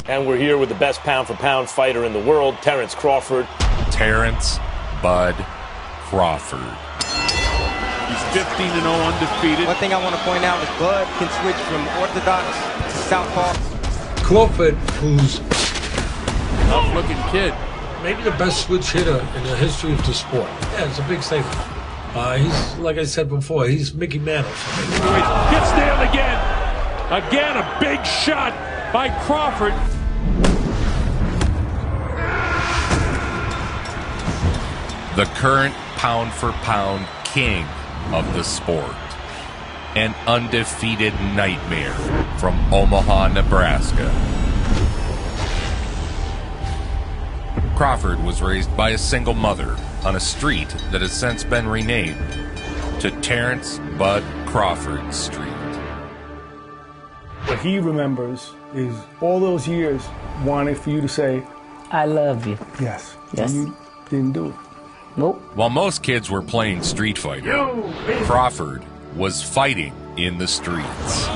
And we're here with the best pound-for-pound fighter in the world, Terence Crawford. Terence Bud Crawford. He's 15-0 undefeated. One thing I want to point out is Bud can switch from orthodox to southpaw. Crawford, who's Tough-looking kid. maybe the best switch hitter in the history of the sport. Yeah, it's a big statement. He's, like I said before, he's Mickey Mantle. Gets nailed again. Again, a big shot by Crawford. The current pound-for-pound king of the sport. An undefeated nightmare from Omaha, Nebraska. Crawford was raised by a single mother on a street that has since been renamed to Terence Bud Crawford Street. What he remembers is all those years wanting for you to say, I love you. yes. Yes. And you didn't do it. Nope. While most kids were playing Street Fighter, Crawford was fighting in the streets.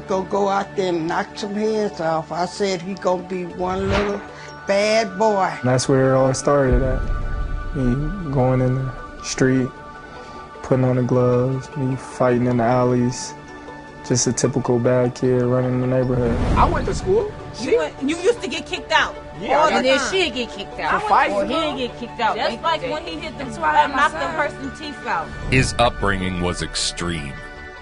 Bud go out there and knock some heads off. I said he gonna be one little bad boy. And that's where it all started at. Me going in the street, putting on the gloves, me fighting in the alleys. Just a typical bad kid running the neighborhood. I went to school. You used to get kicked out. Yeah, and then she'd get kicked out. For fighting. Or he'd get kicked out. Just like when he hit them, knocked the person's teeth out. His upbringing was extreme,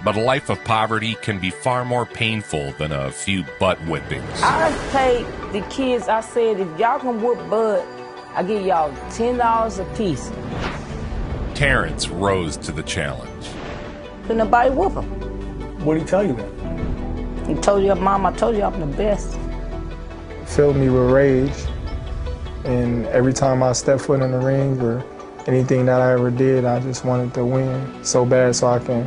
but a life of poverty can be far more painful than a few butt whippings. I paid the kids, I said, if y'all can whoop Bud, I give y'all $10 a piece. Terence rose to the challenge. Couldn't nobody whoop him. What did he tell you then? He told you, Mom, I told you I'm the best. Filled me with rage. And every time I stepped foot in the ring or anything that I ever did, I just wanted to win so bad so I can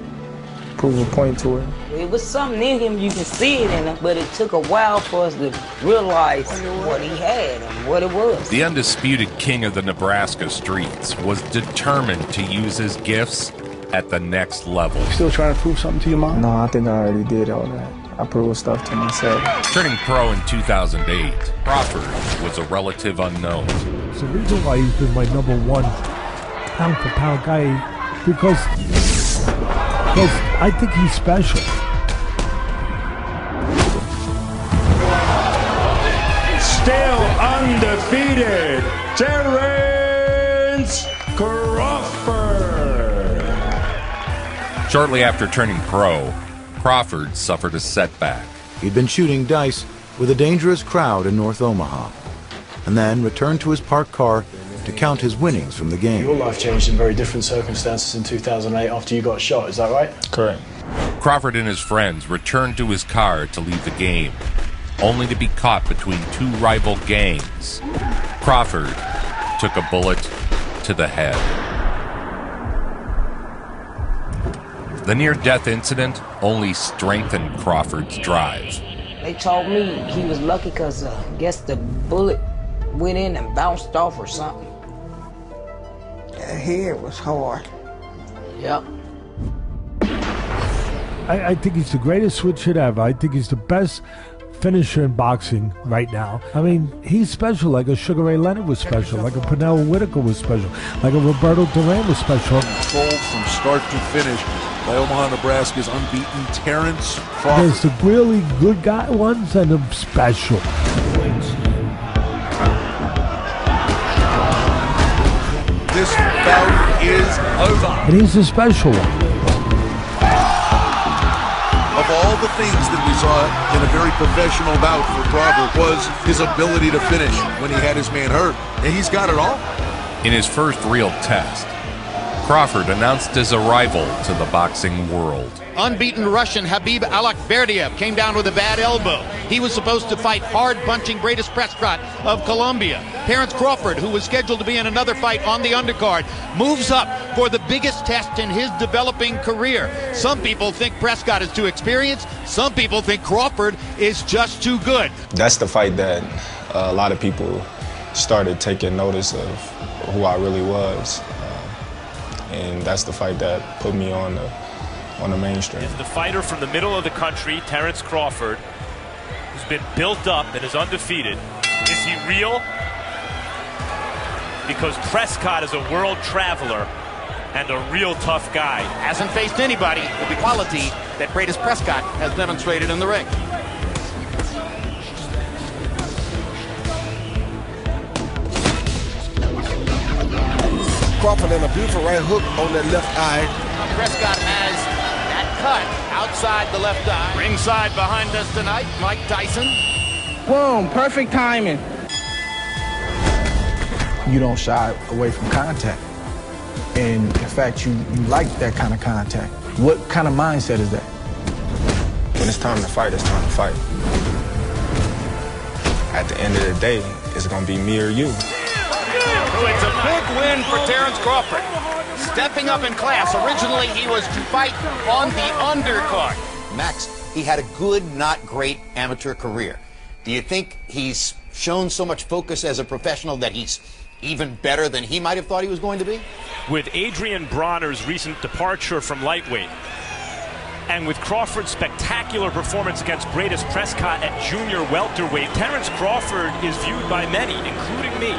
prove a point to it. It was something in him, you can see it in him, but it took a while for us to realize what he had and what it was. The undisputed king of the Nebraska streets was determined to use his gifts at the next level. Still trying to prove something to your mom? No, I think I already did all that. I proved stuff to myself. Turning pro in 2008, Crawford was a relative unknown. It's the reason why he's been my #1 pound-for-pound guy, because I think he's special. Still undefeated, Terence Crawford. Shortly after turning pro, Crawford suffered a setback. He'd been shooting dice with a dangerous crowd in North Omaha, and then returned to his parked car to count his winnings from the game. Your life changed in very different circumstances in 2008 after you got shot, is that right? Correct. Crawford and his friends returned to his car to leave the game, only to be caught between two rival gangs. Crawford took a bullet to the head. The near-death incident only strengthened Crawford's drive. They told me he was lucky because I guess the bullet went in and bounced off or something. The head was hard. Yep. I think he's the greatest switch hit ever. I think he's the best finisher in boxing right now. I mean, he's special, like a Sugar Ray Leonard was special, like a Pernell Whitaker was special, like a Roberto Duran was special. Controlled from start to finish by Omaha, Nebraska's unbeaten Terence Crawford. There's the really good guy ones and the special. This bout is over. And he's the special one. Of all the things that we saw in a very professional bout for Crawford was his ability to finish when he had his man hurt. And he's got it all. In his first real test, Crawford announced his arrival to the boxing world. Unbeaten Russian Habib Alakberdiev came down with a bad elbow. He was supposed to fight hard-punching Bradis Prescott of Colombia. Terence Crawford, who was scheduled to be in another fight on the undercard, moves up for the biggest test in his developing career. Some people think Prescott is too experienced. Some people think Crawford is just too good. That's the fight that a lot of people started taking notice of who I really was. And that's the fight that put me on on the mainstream. Is the fighter from the middle of the country, Terence Crawford, who's been built up and is undefeated. Is he real? Because Prescott is a world traveler and a real tough guy. Hasn't faced anybody with the quality that Greatest Prescott has demonstrated in the ring. Crawford and a beautiful right hook on that left eye. Prescott has that cut outside the left eye. Ringside behind us tonight, Mike Tyson. Boom, perfect timing. You don't shy away from contact. And in fact, you like that kind of contact. What kind of mindset is that? When it's time to fight, it's time to fight. At the end of the day, it's going to be me or you. It's a big win for Terence Crawford. Stepping up in class. Originally, he was to fight on the undercard. Max, he had a good, not great amateur career. Do you think he's shown so much focus as a professional that he's even better than he might have thought he was going to be? With Adrian Bronner's recent departure from lightweight, and with Crawford's spectacular performance against Greatest Prescott at junior welterweight, Terence Crawford is viewed by many, including me,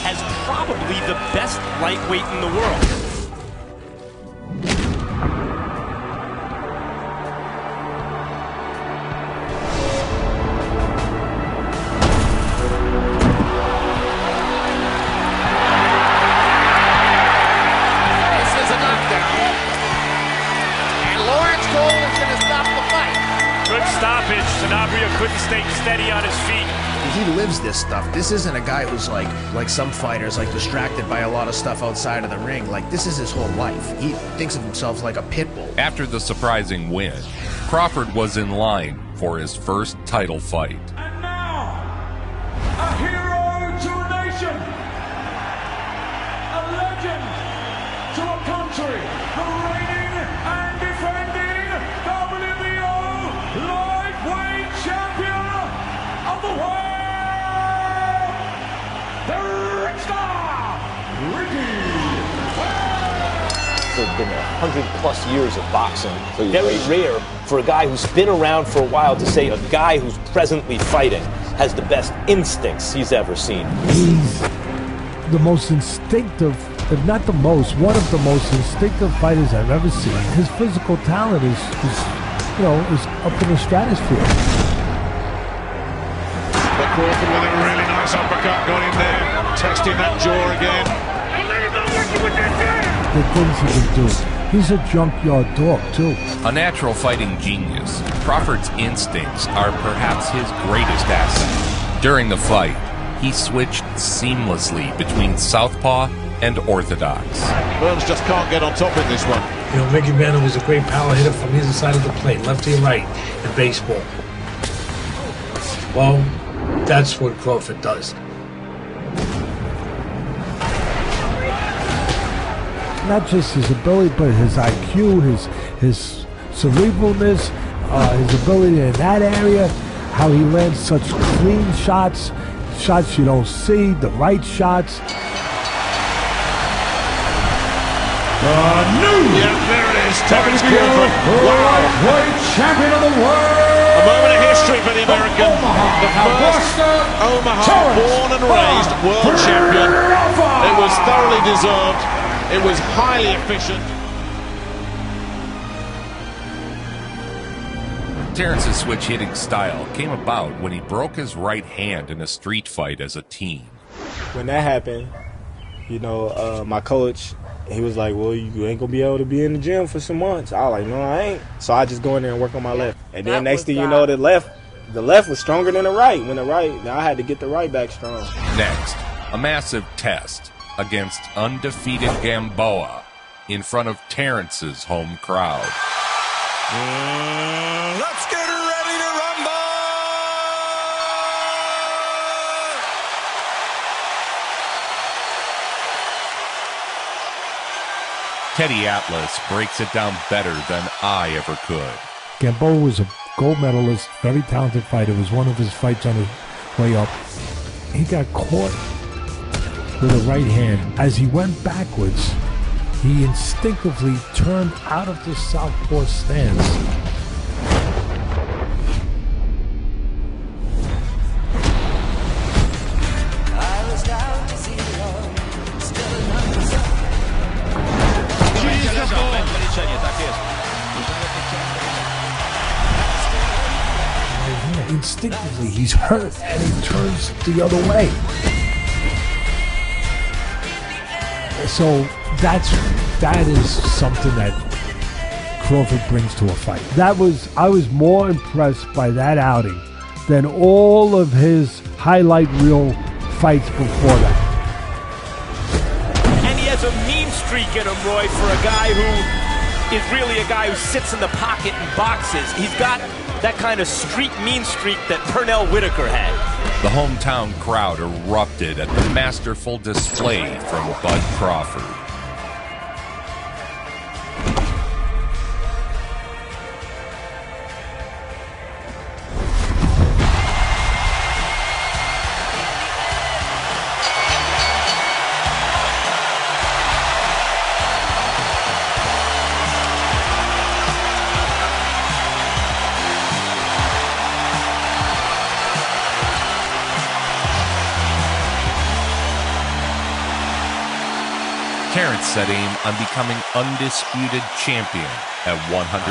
as probably the best lightweight in the world. Couldn't stay steady on his feet. He lives this stuff. This isn't a guy who's like some fighters, like distracted by a lot of stuff outside of the ring. Like, this is his whole life. He thinks of himself like a pit bull. After the surprising win, Crawford was in line for his first title fight. And now, a hero to a nation, a legend to a country, the reigning and defending WBO lightweight champion of the world, the Ring Star, There's been 100+ years of boxing. Very rare for a guy who's been around for a while to say a guy who's presently fighting has the best instincts he's ever seen. He's the most instinctive, if not the most, one of the most instinctive fighters I've ever seen. His physical talent is up in the stratosphere. But Crawford with a really nice uppercut, got him there, testing that jaw again. The things he can do. He's a junkyard dog, too. A natural fighting genius, Crawford's instincts are perhaps his greatest asset. During the fight, he switched seamlessly between southpaw and orthodox. Burns just can't get on top in this one. You know, Mickey Mantle was a great power hitter from either side of the plate, left to right, in baseball. Well, that's what Crawford does. Not just his ability, but his IQ, his cerebralness, his ability in that area, how he lands such clean shots, shots you don't see, the right shots. There it is, Terence Crawford, lightweight champion of the world. A moment of history for the American. The first Omaha born and raised world champion. It was thoroughly deserved. It was highly efficient. Terence's switch hitting style came about when he broke his right hand in a street fight as a teen. When that happened, my coach, he was like, well, you ain't gonna be able to be in the gym for some months. I was like, no, I ain't. So I just go in there and work on my left. And then next thing you know, the left was stronger than the right. When I had to get the right back strong. Next, a massive test against undefeated Gamboa in front of Terence's home crowd. Let's get ready to rumble! Teddy Atlas breaks it down better than I ever could. Gamboa was a gold medalist, very talented fighter. It was one of his fights on his way up. He got caught with a right hand. As he went backwards, he instinctively turned out of the southpaw stance. Instinctively, he's hurt and he turns the other way. So that is something that Crawford brings to a fight. I was more impressed by that outing than all of his highlight reel fights before that. And he has a mean streak in him, Roy, for a guy who is really a guy who sits in the pocket and boxes. He's got that kind of mean streak that Pernell Whitaker had. The hometown crowd erupted at the masterful display from Bud Crawford. Terence set aim on becoming undisputed champion at 140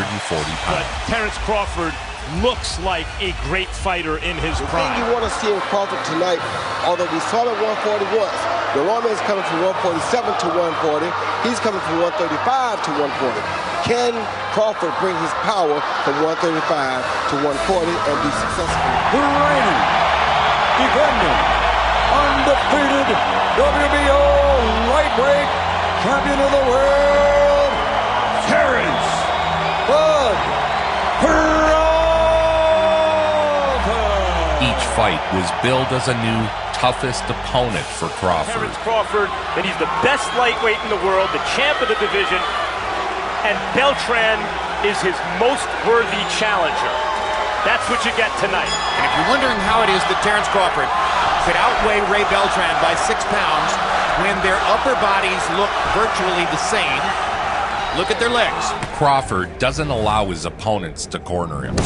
pounds. But Terence Crawford looks like a great fighter in his prime. The thing you want to see in Crawford tonight, although we saw that 140 once, the Roman is coming from 147 to 140. He's coming from 135 to 140. Can Crawford bring his power from 135 to 140 and be successful? The reigning, defending, undefeated WBO lightweight champion of the world, Terence Bud Crawford. Each fight was billed as a new, toughest opponent for Crawford. Terence Crawford, that he's the best lightweight in the world, the champ of the division, and Beltran is his most worthy challenger. That's what you get tonight. And if you're wondering how it is that Terence Crawford could outweigh Ray Beltran by 6 pounds when their upper bodies look virtually the same, look at their legs. Crawford doesn't allow his opponents to corner him.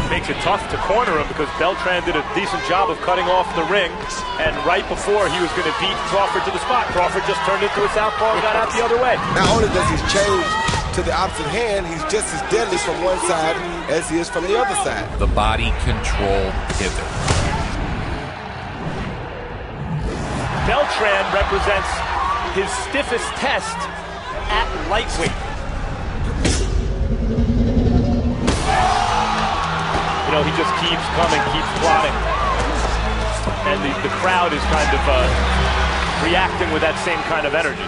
Makes it tough to corner him because Beltran did a decent job of cutting off the ring, and right before he was going to beat Crawford to the spot, Crawford just turned into a southpaw and got out the other way. Not only does he change to the opposite hand, he's just as deadly from one side as he is from the other side. The body control pivot. Beltran represents his stiffest test at lightweight. You know, he just keeps coming, keeps plotting. And the crowd is kind of reacting with that same kind of energy.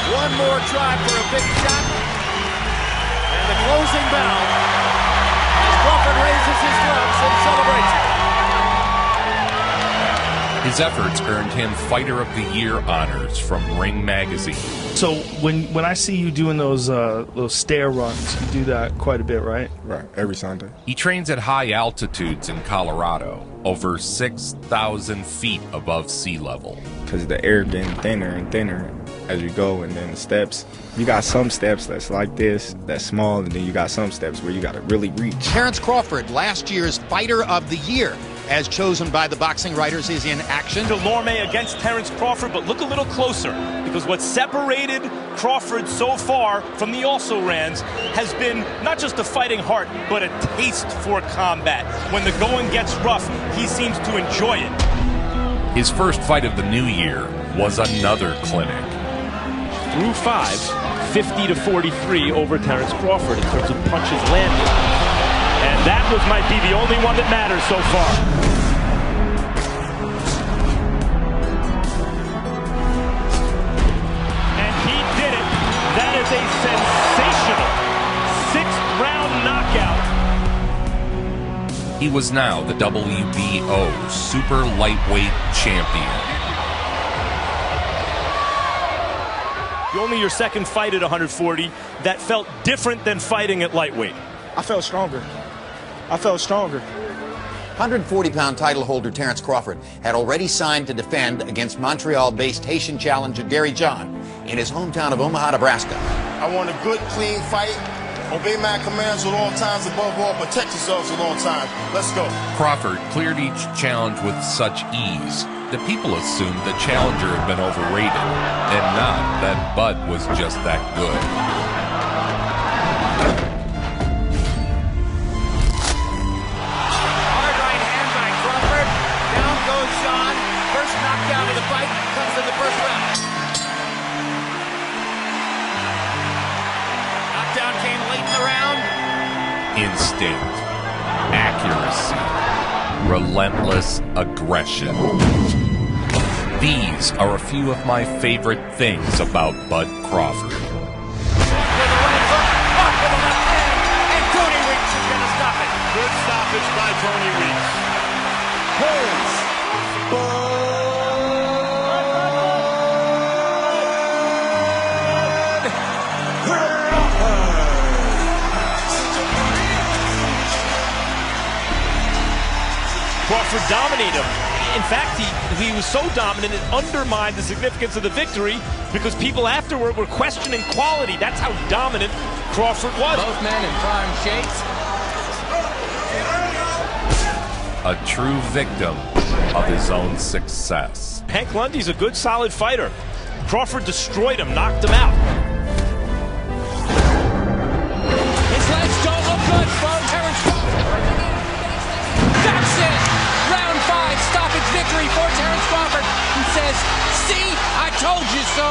One more try for a big shot. And the closing bell. Crawford raises his gloves and celebrates it. His efforts earned him Fighter of the Year honors from Ring Magazine. So when I see you doing those stair runs, you do that quite a bit, right? Right, every Sunday. He trains at high altitudes in Colorado, over 6,000 feet above sea level. Because the air getting thinner and thinner as you go, and then the steps. You got some steps that's like this, that's small, and then you got some steps where you got to really reach. Terence Crawford, last year's Fighter of the Year, as chosen by the boxing writers, is in action. Delorme against Terence Crawford, but look a little closer, because what separated Crawford so far from the also-rans has been not just a fighting heart, but a taste for combat. When the going gets rough, he seems to enjoy it. His first fight of the new year was another clinic. Through 5, 50-43 over Terence Crawford in terms of punches landed. And that might be the only one that matters so far. And he did it. That is a sensational 6th round knockout. He was now the WBO Super Lightweight Champion. Only your second fight at 140 that felt different than fighting at lightweight. I felt stronger. 140-pound title holder Terence Crawford had already signed to defend against Montreal-based Haitian challenger Gary John in his hometown of Omaha, Nebraska. I want a good, clean fight. Obey my commands at all times, above all, protect yourselves at all times. Let's go. Crawford cleared each challenge with such ease that people assumed the challenger had been overrated, and not that Bud was just that good. Hard right hand by Crawford. Down goes John. First knockdown of the fight comes in the first round. Knockdown came late in the round. Instinct, accuracy, relentless aggression. These are a few of my favorite things about Bud Crawford. And Tony Weeks is going to stop it. Good stoppage by Tony Weeks. Crawford dominated him. In fact, he was so dominant it undermined the significance of the victory because people afterward were questioning quality. That's how dominant Crawford was. Both men in prime shapes. A true victim of his own success. Hank Lundy's a good, solid fighter. Crawford destroyed him, knocked him out. His legs don't look good for Terence Crawford. That's it! Round 5, stoppage victory for Terence Crawford. He says, "See, I told you so."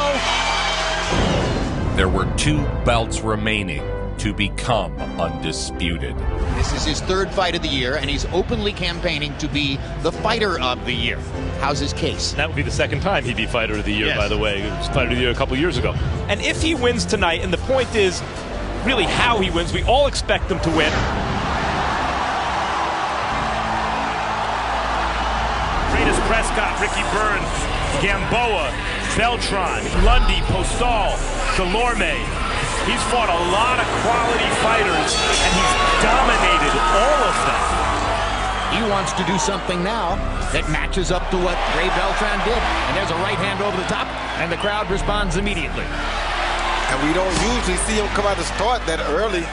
There were 2 belts remaining to become undisputed. This is his 3rd fight of the year, and he's openly campaigning to be the fighter of the year. How's his case? That would be the 2nd time he'd be fighter of the year, Yes. by the way. He was fighter of the year a couple years ago. And if he wins tonight, and the point is really how he wins, we all expect him to win. Prescott, Ricky Burns, Gamboa, Beltran, Lundy, Postal, Delorme. He's fought a lot of quality fighters, and he's dominated all of them. He wants to do something now that matches up to what Ray Beltran did. And there's a right hand over the top, and the crowd responds immediately. And we don't usually see him come out to start that early.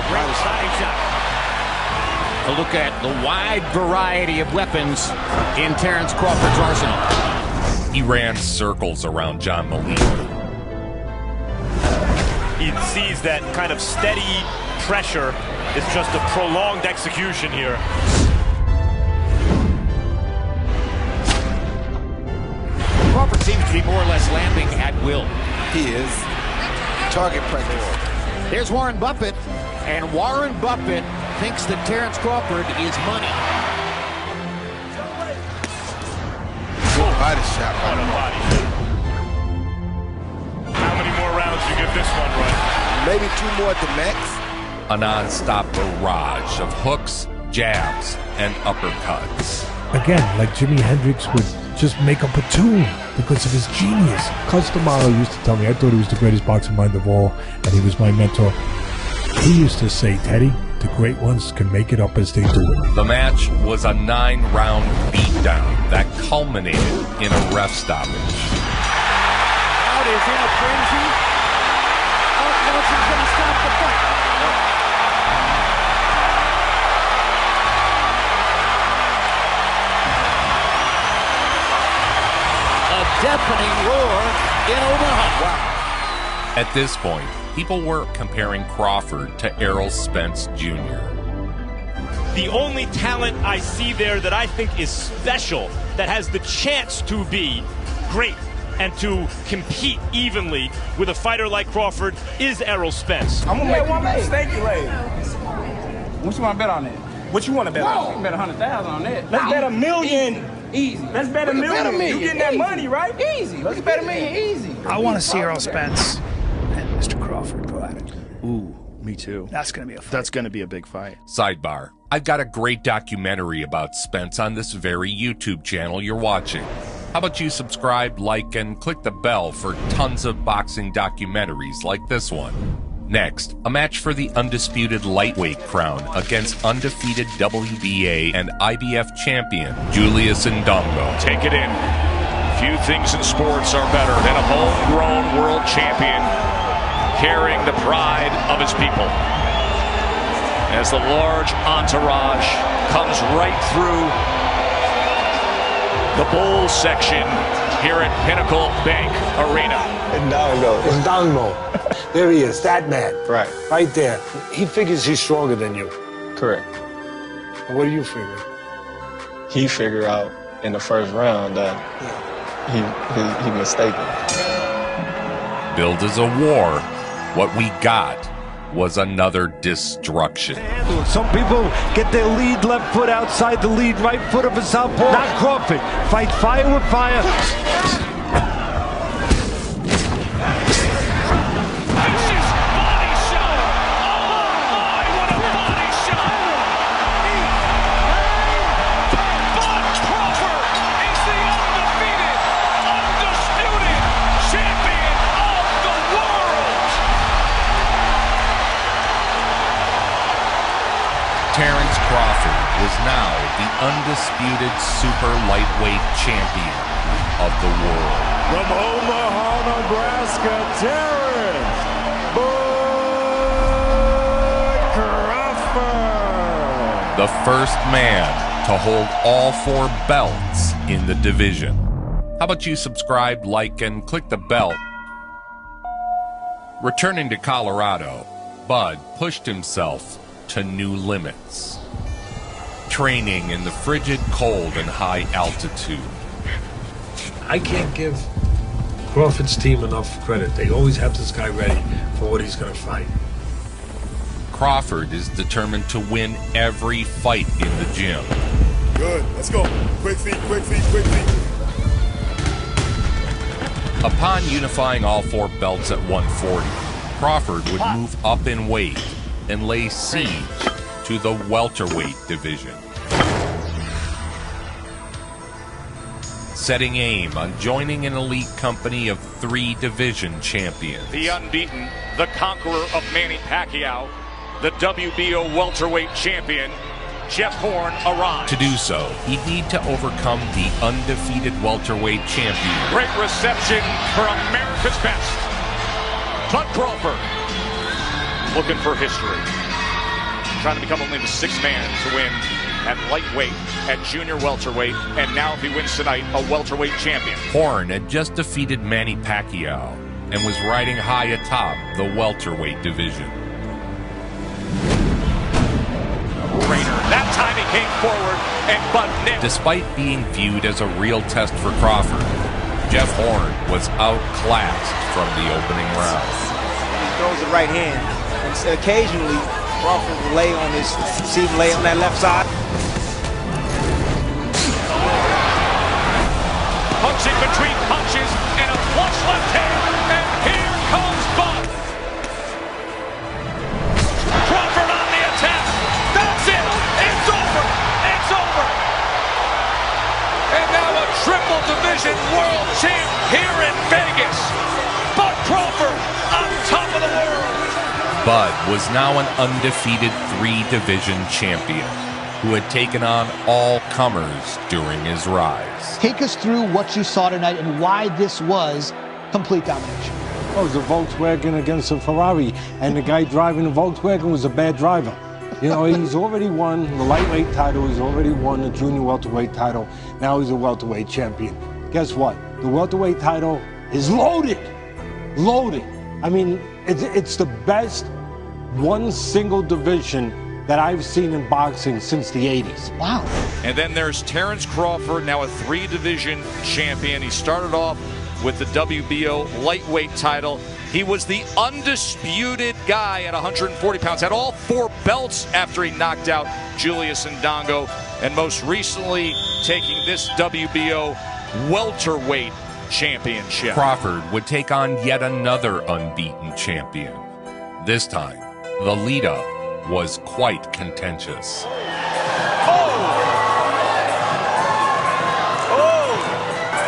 Great side shot. A look at the wide variety of weapons in Terence Crawford's arsenal. He ran circles around John Molina. He sees that kind of steady pressure. It's just a prolonged execution here. Crawford seems to be more or less landing at will. He is. Target practice. There's Warren Buffett, and Warren Buffett thinks that Terence Crawford is money. Good body shot. What a body shot. How many more rounds do you give this one, Roy? Maybe 2 more at the max. A non-stop barrage of hooks, jabs, and uppercuts. Again, like Jimi Hendrix would just make up a tune because of his genius. Cus D'Amato used to tell me, I thought he was the greatest boxing mind of all, and he was my mentor. He used to say, "Teddy, the great ones can make it up as they do it." The match was a 9-round beatdown that culminated in a ref stoppage. Crowd is in a frenzy. Nelson's going to stop the fight. A deafening roar in Omaha. Wow. At this point, people were comparing Crawford to Errol Spence Jr. The only talent I see there that I think is special, that has the chance to be great and to compete evenly with a fighter like Crawford, is Errol Spence. I'm gonna make one steak leg. What you want to bet on that? What you want to bet on? You can bet 100,000 on that. Let's bet $1 million. Easy. Let's bet $1 million. You getting that money, right? Easy. Let's bet $1 million. Easy. I want to see Errol Spence and Mr. Crawford go at it. Ooh, me too. That's going to be a fight. That's going to be a big fight. Sidebar. I've got a great documentary about Spence on this very YouTube channel you're watching. How about you subscribe, like, and click the bell for tons of boxing documentaries like this one? Next, a match for the undisputed lightweight crown against undefeated WBA and IBF champion Julius Ndongo. Take it in. Few things in sports are better than a homegrown world champion carrying the pride of his people. As the large entourage comes right through the bowl section here at Pinnacle Bank Arena. Ndongo. There he is, that man. Right there. He figures he's stronger than you. Correct. And what do you figure? He figured out in the first round that he mistaken. Billed as a war, what we got was another destruction. Some people get their lead left foot outside the lead right foot of a southpaw. Not Crawford. Fight fire with fire. Terence Crawford is now the undisputed super lightweight champion of the world. From Omaha, Nebraska, Terence Crawford. The first man to hold all 4 belts in the division. How about you subscribe, like, and click the bell? Returning to Colorado, Bud pushed himself to new limits. Training in the frigid cold and high altitude. I can't give Crawford's team enough credit. They always have this guy ready for what he's going to fight. Crawford is determined to win every fight in the gym. Good. Let's go. Quick feet, quick feet, quick feet. Upon unifying all 4 belts at 140, Crawford would move up in weight and lay siege to the welterweight division. Setting aim on joining an elite company of 3 division champions. The unbeaten, the conqueror of Manny Pacquiao, the WBO welterweight champion, Jeff Horn arrives. To do so, he'd need to overcome the undefeated welterweight champion. Great reception for America's best. Bud Crawford, looking for history. Trying to become only the 6th man to win at lightweight, at junior welterweight, and now if he wins tonight, a welterweight champion. Horn had just defeated Manny Pacquiao and was riding high atop the welterweight division. Trainer. That time he came forward and Bud nailed. Despite being viewed as a real test for Crawford, Jeff Horn was outclassed from the opening round. He throws the right hand. And occasionally, Crawford will lay on his, see him lay on that left side. Punching between punches and a flush left hand. And here comes Bud. Crawford on the attack. That's it. It's over. It's over. And now a triple division world champ here in Vegas. Bud Crawford on top of the world. Bud was now an undefeated 3-division champion who had taken on all comers during his rise. Take us through what you saw tonight and why this was complete domination. Oh, it was a Volkswagen against a Ferrari, and the guy driving the Volkswagen was a bad driver. You know, he's already won the lightweight title, he's already won the junior welterweight title, now he's a welterweight champion. Guess what? The welterweight title is loaded. Loaded. I mean, it's the best one single division that I've seen in boxing since the 80s. Wow. And then there's Terence Crawford, now a 3-division champion. He started off with the WBO lightweight title. He was the undisputed guy at 140 pounds, had all 4 belts after he knocked out Julius Ndongo, and most recently taking this WBO welterweight championship. Crawford would take on yet another unbeaten champion. This time, the lead-up was quite contentious.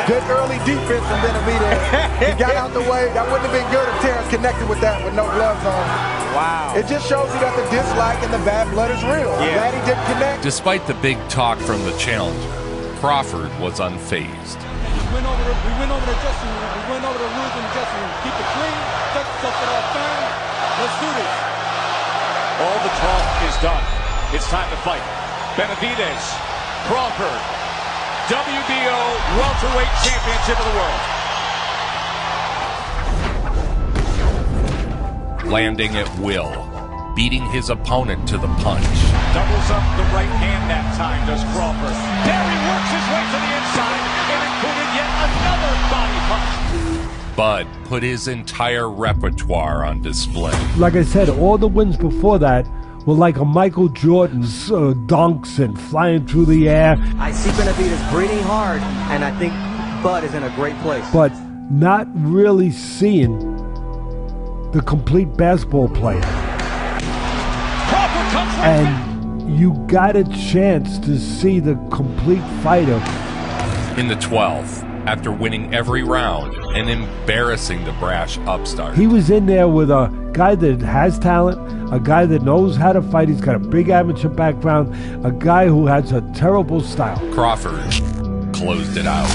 Good early defense from Benavidez. He got out the way. That wouldn't have been good if Terence connected with that with no gloves on. Wow. It just shows you that the dislike and the bad blood is real. I'm glad he didn't connect. Despite the big talk from the challenger, Crawford was unfazed. We went over the dressing room. We went over the rules in the dressing room. Keep it clean. Touch yourself with our fan. Let's do this. All the talk is done. It's time to fight. Benavidez, Crawford, WBO welterweight championship of the world. Landing at will, beating his opponent to the punch. Doubles up the right hand that time, does Crawford. There he works his way to the inside and included yet another body punch. Bud put his entire repertoire on display. Like I said, all the wins before that were like a Michael Jordan's dunks and flying through the air. I see Benavidez breathing hard, and I think Bud is in a great place. But not really seeing the complete basketball player. And you got a chance to see the complete fighter. In the 12th, after winning every round and embarrassing the brash upstart. He was in there with a guy that has talent, a guy that knows how to fight. He's got a big amateur background, a guy who has a terrible style. Crawford closed it out.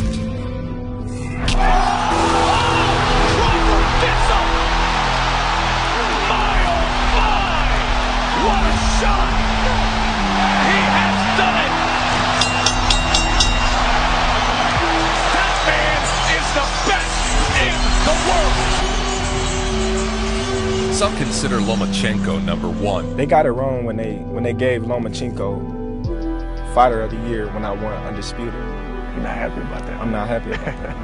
What a shot! He has done it! That man is the best in the world! Some consider Lomachenko #1. They got it wrong when they gave Lomachenko Fighter of the Year when I won Undisputed. You're not happy about that? I'm not happy about that.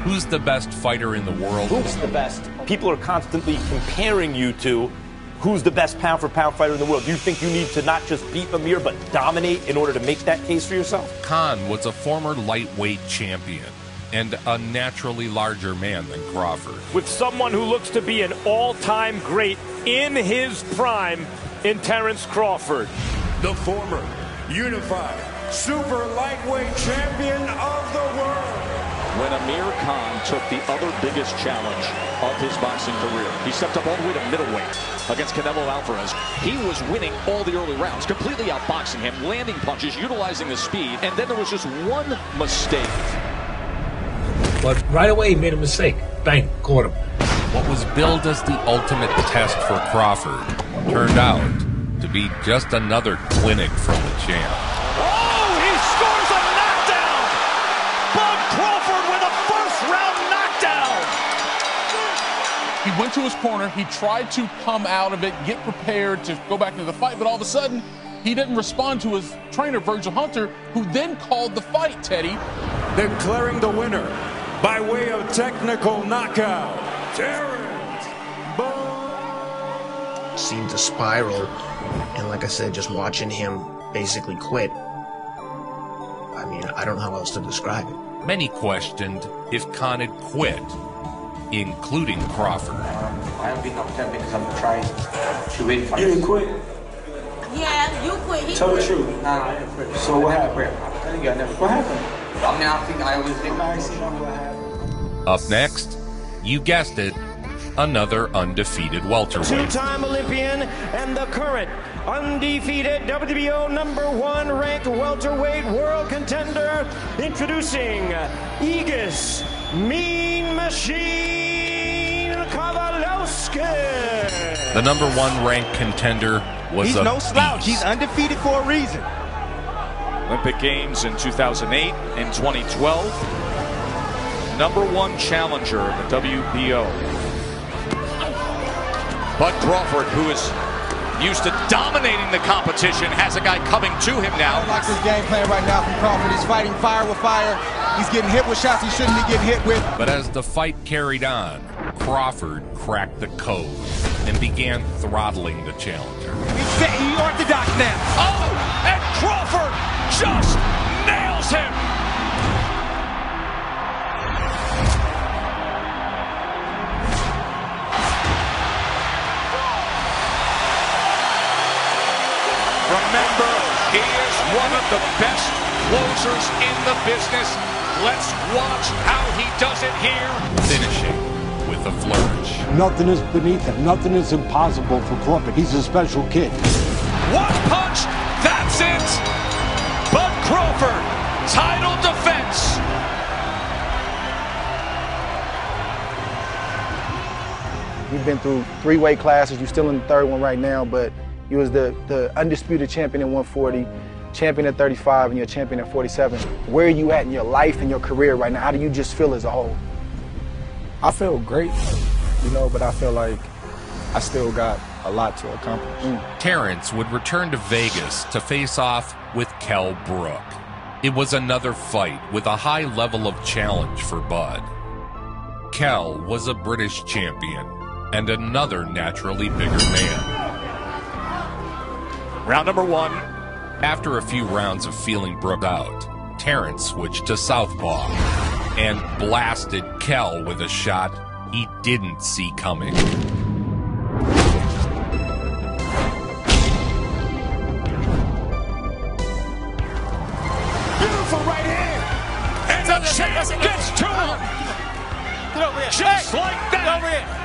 Who's the best fighter in the world? Who's the best? People are constantly comparing you to who's the best pound-for-pound fighter in the world. Do you think you need to not just beat Amir, but dominate in order to make that case for yourself? Khan was a former lightweight champion and a naturally larger man than Crawford. With someone who looks to be an all-time great in his prime in Terence Crawford. The former Unifying super lightweight champion of the world. When Amir Khan took the other biggest challenge of his boxing career, he stepped up all the way to middleweight against Canelo Alvarez. He was winning all the early rounds, completely outboxing him, landing punches, utilizing his speed, and then there was just one mistake. But right away he made a mistake. Bang, caught him. What was billed as the ultimate test for Crawford turned out to be just another clinic from the champ. Oh, he scores a knockdown! Bud Crawford with a first-round knockdown! He went to his corner, he tried to come out of it, get prepared to go back into the fight, but all of a sudden, he didn't respond to his trainer, Virgil Hunter, who then called the fight, Teddy. Declaring the winner by way of technical knockout, Terence Seemed to spiral, and like I said, just watching him basically quit. I mean, I don't know how else to describe it. Many questioned if Khan had quit, including Crawford. I am being upset because I'm trying to win fights. You didn't quit? Yeah, you quit. He Tell quit. the truth. Nah, I didn't quit. So what happened? I'm telling you, I never quit. What happened? I mean, I always think what happened. Up next, you guessed it, another undefeated welterweight. Two-time Olympian and the current undefeated WBO #1 ranked welterweight world contender, introducing Aegis Mean Machine Kowalski. The #1 ranked contender was He's a no slouch. beast. He's undefeated for a reason. Olympic Games in 2008 and 2012. #1 challenger in the WBO. Bud Crawford, who is used to dominating the competition, has a guy coming to him now. I don't like this game plan right now from Crawford. He's fighting fire with fire. He's getting hit with shots he shouldn't be getting hit with. But as the fight carried on, Crawford cracked the code and began throttling the challenger. He's orthodox now. Oh, and Crawford just nails him. Remember, he is one of the best closers in the business. Let's watch how he does it here. Finishing with a flourish. Nothing is beneath him. Nothing is impossible for Crawford. He's a special kid. One punch, that's it. Bud Crawford, title defense. You've been through 3 weight classes. You're still in the 3rd one right now, but you was the undisputed champion at 140, champion at 35, and you're a champion at 47. Where are you at in your life and your career right now? How do you just feel as a whole? I feel great, you know, but I feel like I still got a lot to accomplish. Terence would return to Vegas to face off with Kell Brook. It was another fight with a high level of challenge for Bud. Kell was a British champion and another naturally bigger man. Round number 1. After a few rounds of feeling Brook out, Terence switched to southpaw and blasted Kell with a shot he didn't see coming. Beautiful right hand. And the champ gets to him. Just like that.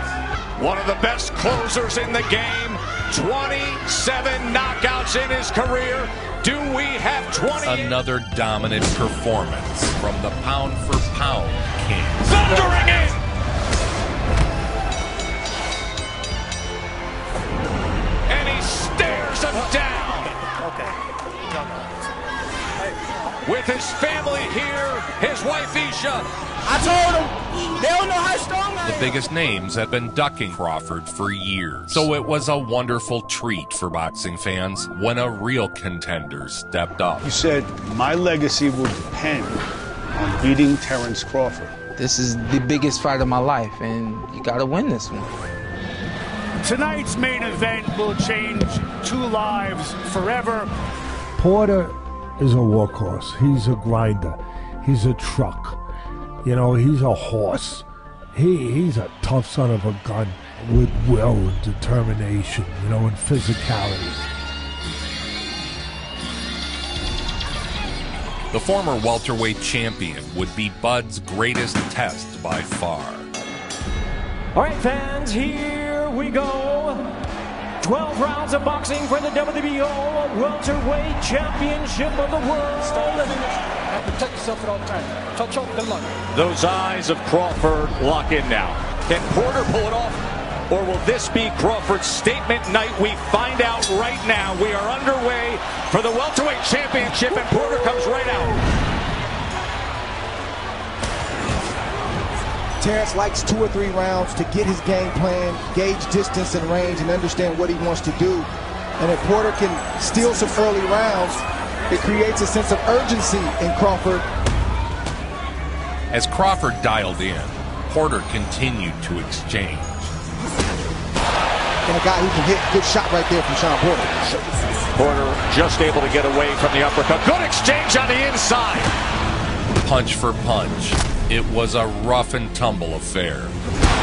One of the best closers in the game. 27 knockouts in his career. Do we have 20? Another dominant performance from the pound-for-pound king. Thundering in! And he stares him down. With his family here, his wife Isha. I told them, they don't know how strong I am. The biggest names have been ducking Crawford for years. So it was a wonderful treat for boxing fans when a real contender stepped up. You said, my legacy will depend on beating Terence Crawford. This is the biggest fight of my life, and you gotta win this one. Tonight's main event will change 2 lives forever. Porter is a workhorse. He's a grinder. He's a truck. You know, he's a horse. He's a tough son of a gun with will and determination, you know, and physicality. The former welterweight champion would be Bud's greatest test by far. All right, fans, here we go. 12 rounds of boxing for the WBO welterweight championship of the world. Protect yourself at all times. Touch off the luck. Those eyes of Crawford lock in now. Can Porter pull it off? Or will this be Crawford's statement night? We find out right now. We are underway for the welterweight championship, and Porter comes right out. Terence likes 2 or 3 rounds to get his game plan, gauge distance and range, and understand what he wants to do. And if Porter can steal some early rounds, it creates a sense of urgency in Crawford. As Crawford dialed in, Porter continued to exchange. And a guy who can hit, good shot right there from Sean Porter. Porter just able to get away from the uppercut. Good exchange on the inside. Punch for punch, it was a rough and tumble affair.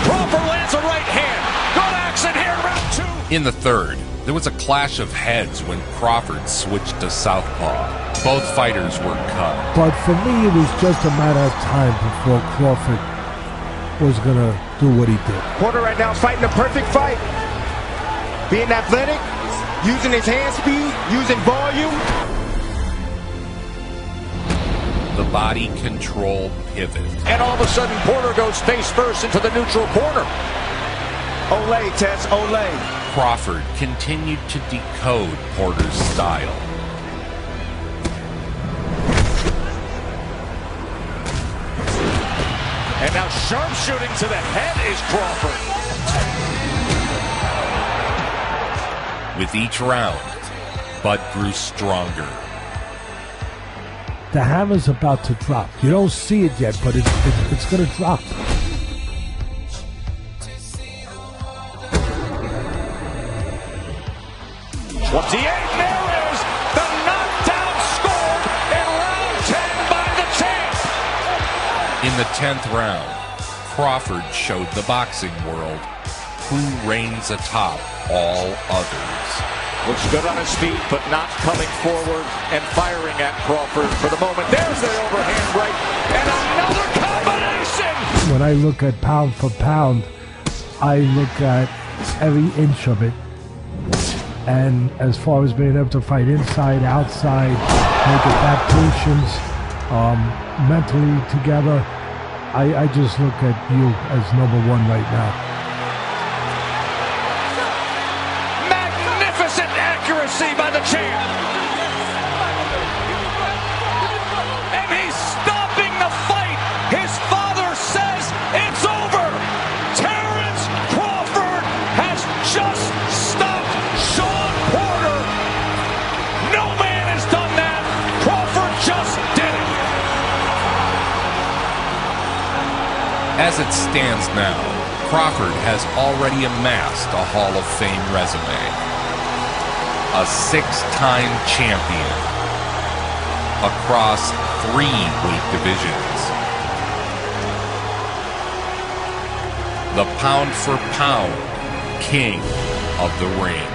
Crawford lands a right hand. Good action here in round 2. In the 3rd, there was a clash of heads when Crawford switched to southpaw. Both fighters were cut. But for me, it was just a matter of time before Crawford was going to do what he did. Porter right now is fighting a perfect fight. Being athletic, using his hand speed, using volume. The body control pivot. And all of a sudden, Porter goes face first into the neutral corner. Olay, Tess, Olay. Crawford continued to decode Porter's style. And now sharpshooting to the head is Crawford. With each round, Bud grew stronger. The hammer's about to drop. You don't see it yet, but it's going to drop. 28, there is the knockdown scored in round 10 by the champ. In the 10th round, Crawford showed the boxing world who reigns atop all others. Looks good on his feet, but not coming forward and firing at Crawford for the moment. There's the overhand right, and a when I look at pound for pound, I look at every inch of it. And as far as being able to fight inside, outside, make adaptations, mentally together, I just look at you as #1 right now. Magnificent accuracy by the champ. And he's stopping the fight. His father says it's over. Terence Crawford has just stopped Shawn Porter. No man has done that. Crawford just did it. As it stands now, Crawford has already amassed a Hall of Fame resume. A 6-time champion across 3 weight divisions. The pound-for-pound king of the ring.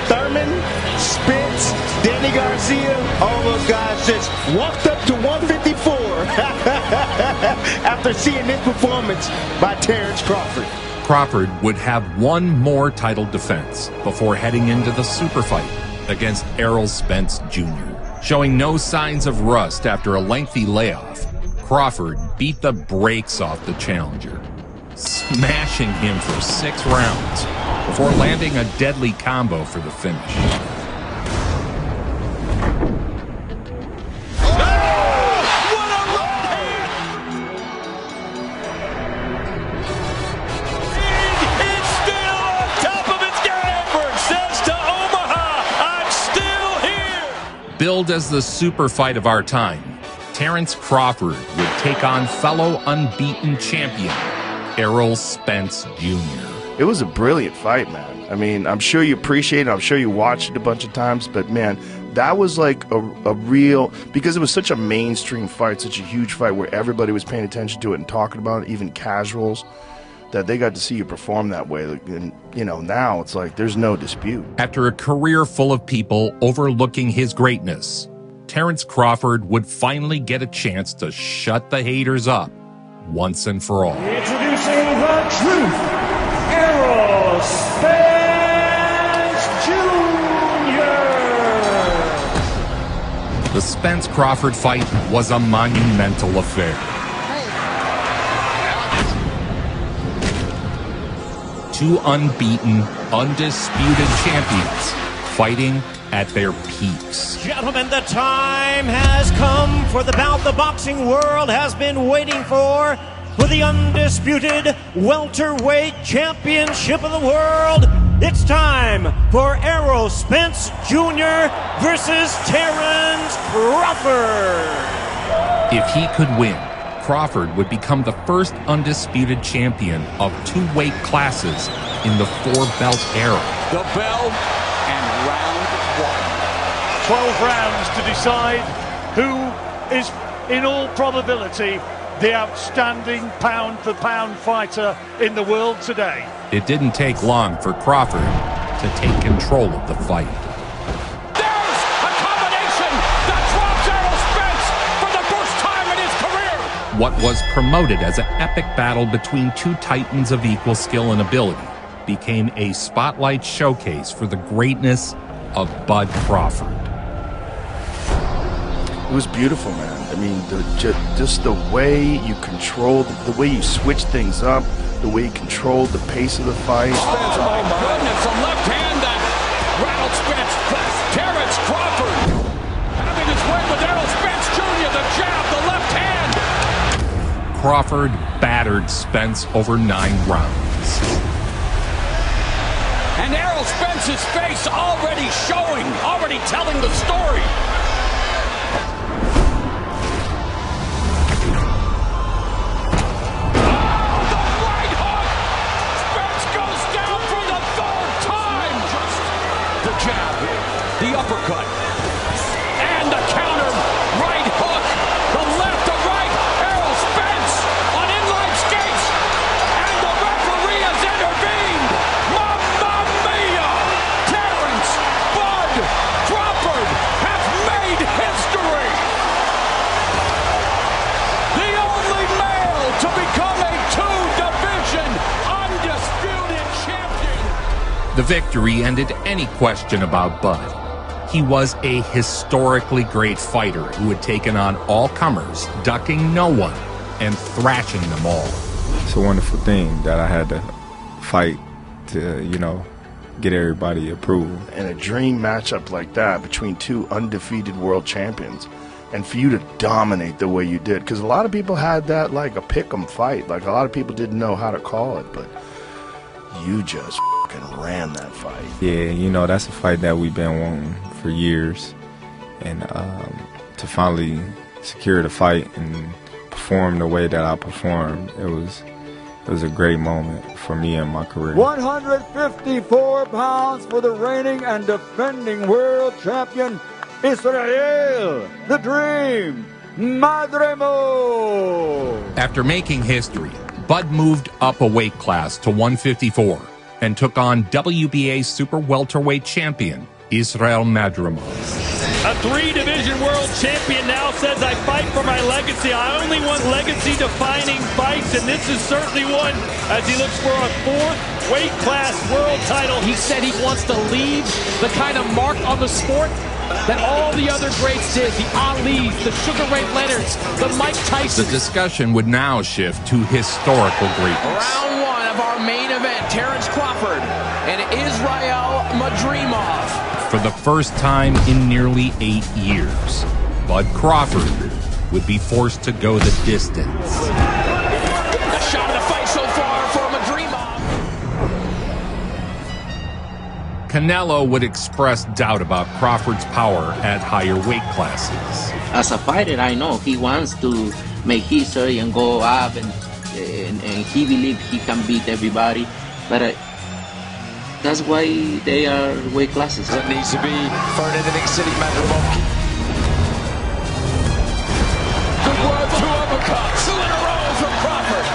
Thurman, Spence, Danny Garcia, all those guys just walked up to 154 after seeing this performance by Terence Crawford. Crawford would have one more title defense before heading into the super fight against Errol Spence Jr. Showing no signs of rust after a lengthy layoff, Crawford beat the brakes off the challenger, smashing him for 6 rounds before landing a deadly combo for the finish. It's still on top of its game. Says to Omaha, I'm still here. Billed as the super fight of our time, Terence Crawford would take on fellow unbeaten champion Errol Spence Jr. It was a brilliant fight, man. I mean, I'm sure you appreciate it. I'm sure you watched it a bunch of times, but man, that was like a real, because it was such a mainstream fight, such a huge fight where everybody was paying attention to it and talking about it, even casuals, that they got to see you perform that way. And, you know, now it's like there's no dispute. After a career full of people overlooking his greatness, Terence Crawford would finally get a chance to shut the haters up once and for all. Introducing the truth, Errol Spence Jr. The Spence-Crawford fight was a monumental affair. Two unbeaten, undisputed champions fighting at their peaks. Gentlemen, the time has come for the bout the boxing world has been waiting for the undisputed welterweight championship of the world. It's time for Errol Spence Jr. versus Terence Crawford. If he could win, Crawford would become the first undisputed champion of 2 weight classes in the 4-belt era. The bell and round 1. 12 rounds to decide who is, in all probability, the outstanding pound-for-pound fighter in the world today. It didn't take long for Crawford to take control of the fight. There's a combination that drops Errol Spence for the first time in his career. What was promoted as an epic battle between 2 titans of equal skill and ability became a spotlight showcase for the greatness of Bud Crawford. It was beautiful, man. I mean, just the way you controlled, the way you switched things up, the way you controlled the pace of the fight. Oh my goodness, a left hand that rattled Spence. Terence Crawford having his way with Errol Spence Jr. The jab, the left hand. Crawford battered Spence over 9 rounds. And Errol Spence's face already showing, already telling the story. The uppercut, and the counter, right hook, the left, the right, Errol Spence on inline skates, and the referee has intervened. Mamma mia! Terence Bud Crawford has made The victory ended any question about Bud. He was a historically great fighter who had taken on all comers, ducking no one and thrashing them all. It's a wonderful thing that I had to fight to, get everybody approved. And a dream matchup like that between two undefeated world champions, and for you to dominate the way you did, because a lot of people had that like a pick-em fight. Like a lot of people didn't know how to call it, but you just fucking ran that fight. Yeah, that's a fight that we've been wanting for years, and to finally secure the fight and perform the way that I performed, it was a great moment for me in my career. 154 pounds for the reigning and defending world champion, Israel, the Dream, Madremo. After making history, Bud moved up a weight class to 154 and took on WBA super welterweight champion Israel Madremo. A three-division world champion now says, I fight for my legacy. I only want legacy-defining fights, and this is certainly one as he looks for a fourth weight class world title. He said he wants to leave the kind of mark on the sport that all the other greats did. The Alis, the Sugar Ray Leonards, the Mike Tyson. The discussion would now shift to historical greatness. Round one of our main event, Terence Crawford and Israel Madrimov. For the first time in nearly 8 years, Bud Crawford would be forced to go the distance. A shot of the fight so far for Madrimov. Canelo would express doubt about Crawford's power at higher weight classes. As a fighter, I know he wants to make history and go up, and he believes he can beat everybody, but that's why they are weight classes. That needs to be thrown in the next city, Madrimov. Good work, two uppercuts, two in a row from Crawford.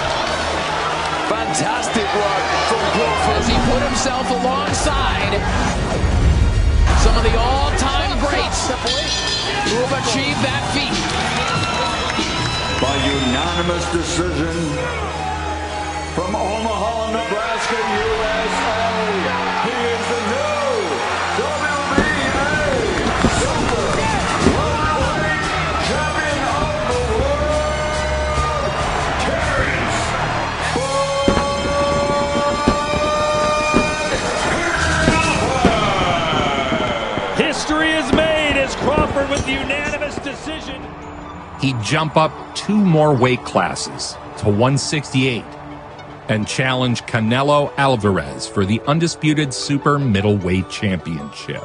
Fantastic work from Crawford. As he put himself alongside some of the all-time greats who have achieved that feat. By unanimous decision from Omaha, Nebraska, USA, he is the new WBA Super Welterweight Champion of the World, Terence Crawford. History is made as Crawford with the unanimous decision. He'd jump up 2 more weight classes to 168 and challenge Canelo Alvarez for the undisputed super middleweight championship.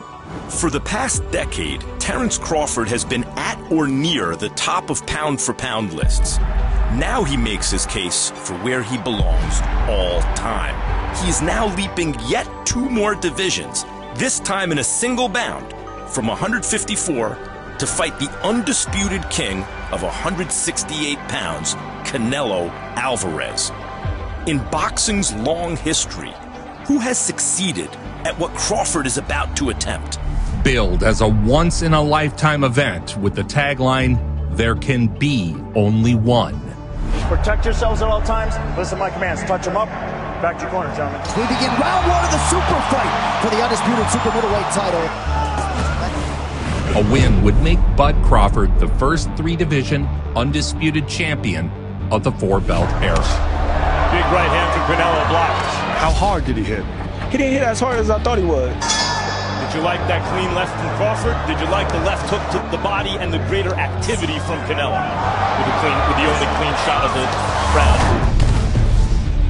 For the past decade, Terence Crawford has been at or near the top of pound-for-pound lists. Now he makes his case for where he belongs all time. He is now leaping yet 2 more divisions, this time in a single bound, from 154 to fight the undisputed king of 168 pounds, Canelo Alvarez. In boxing's long history, who has succeeded at what Crawford is about to attempt? Billed as a once-in-a-lifetime event with the tagline, "There can be only one." Protect yourselves at all times. Listen to my commands. Touch them up. Back to your corner, gentlemen. We begin round 1 of the super fight for the undisputed super middleweight title. A win would make Bud Crawford the first 3-division undisputed champion of the 4-belt era. Big right hand from Canelo blocked. How hard did he hit? He didn't hit as hard as I thought he would. Did you like that clean left from Crawford? Did you like the left hook to the body and the greater activity from Canelo with the only clean shot of the round?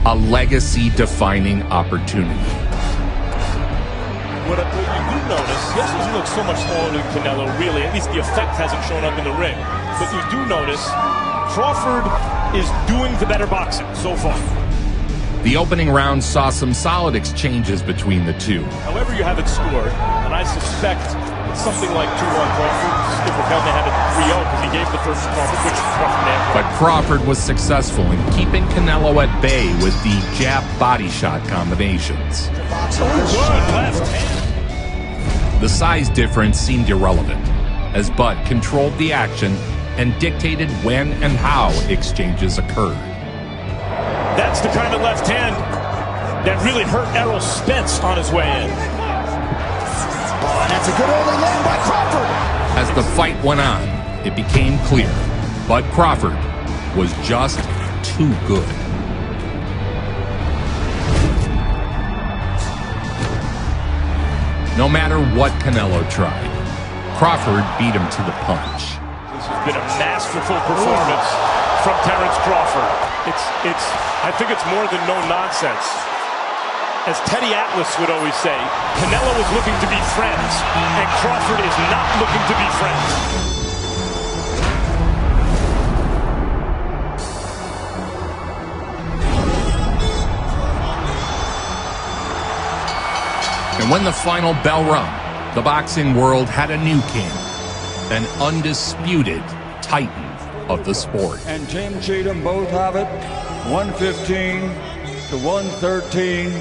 A legacy-defining opportunity. What you do notice, he also doesn't look so much smaller than Canelo, really. At least the effect hasn't shown up in the ring. But you do notice Crawford is doing the better boxing so far. The opening round saw some solid exchanges between the two. However you have it scored, and I suspect it's something like 2-1 Crawford. If we're counting, they had it 3-0 because he gave the first to Crawford, which Crawford had. But Crawford was successful in keeping Canelo at bay with the jab body shot combinations. The size difference seemed irrelevant, as Bud controlled the action and dictated when and how exchanges occurred. That's the kind of left hand that really hurt Errol Spence on his way in. Oh, and that's a good early land by Crawford. As the fight went on, it became clear Bud Crawford was just too good. No matter what Canelo tried, Crawford beat him to the punch. This has been a masterful performance from Terence Crawford. I think it's more than no nonsense. As Teddy Atlas would always say, Canelo is looking to be friends, and Crawford is not looking to be friends. And when the final bell rung, the boxing world had a new king, an undisputed titan of the sport. And Tim Cheatham both have it, 115 to 113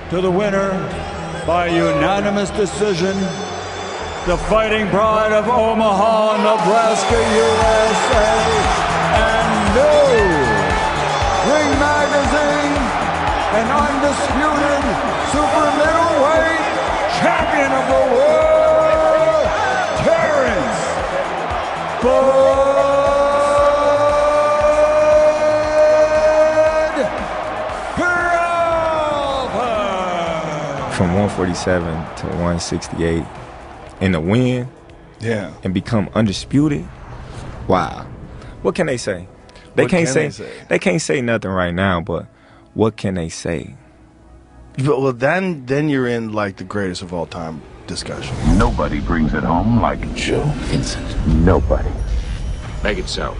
to the winner by unanimous decision, the Fighting Pride of Omaha, Nebraska, USA, and new Ring Magazine, an undisputed super middleweight champion of the world, Terence Crawford. From 147 to 168 in the win, yeah, and become undisputed. Wow, what can they say? They can't say nothing right now. But what can they say? Well, then you're in like the greatest of all time discussion. Nobody brings it home like Joe Vincent. Nobody. Make it so.